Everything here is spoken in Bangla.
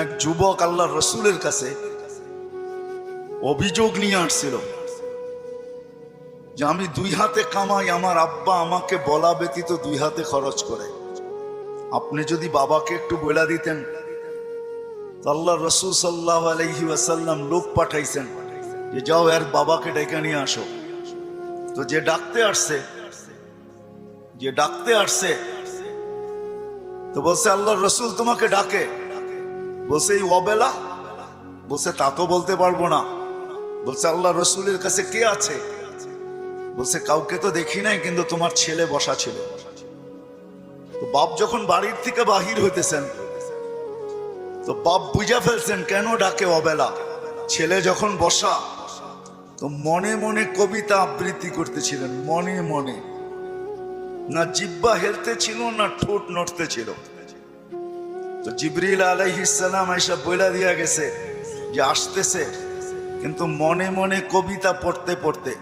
এক যুবক আল্লাহর রসুলের কাছে অভিযোগ নিয়ে আসছিল যে আমি দুই হাতে কামাই, আমার আব্বা আমাকে বলা ব্যতীত দুই হাতে খরচ করে। আপনি যদি বাবাকে একটু বলে দিতেন। আল্লাহর রসুল সাল্লাল্লাহু আলাইহি ওয়াসাল্লাম লোক পাঠাইছেন যে যাও এর বাবাকে ডেকে নিয়ে আসো। তো যে ডাকতে আসছে তো বলছে আল্লাহর রসুল তোমাকে ডাকে। বলছে এই অবেলা? বলছে তা তো বলতে পারবো না। বলছে আল্লাহ রসুলের কাছে কে আছে? বলছে কাউকে তো দেখি নাই, কিন্তু তোমার ছেলে বসা ছিল। তো বাপ যখন বাড়ির থেকে বাহির হইতেছেন তো বাপ বুঝা ফেলছেন কেন ডাকে অবেলা। ছেলে যখন বসা তো মনে মনে কবিতা আবৃত্তি করতেছিলেন, মনে মনে। না জিহ্বা হেলতে ছিল না ঠোঁট নড়তে ছিল। তো জিবরিল আলাইহিস সালাম আয়েশা বইলা দিয়া গেছে যে আসতেছে, কিন্তু মনে মনে কবিতা পড়তে পড়তে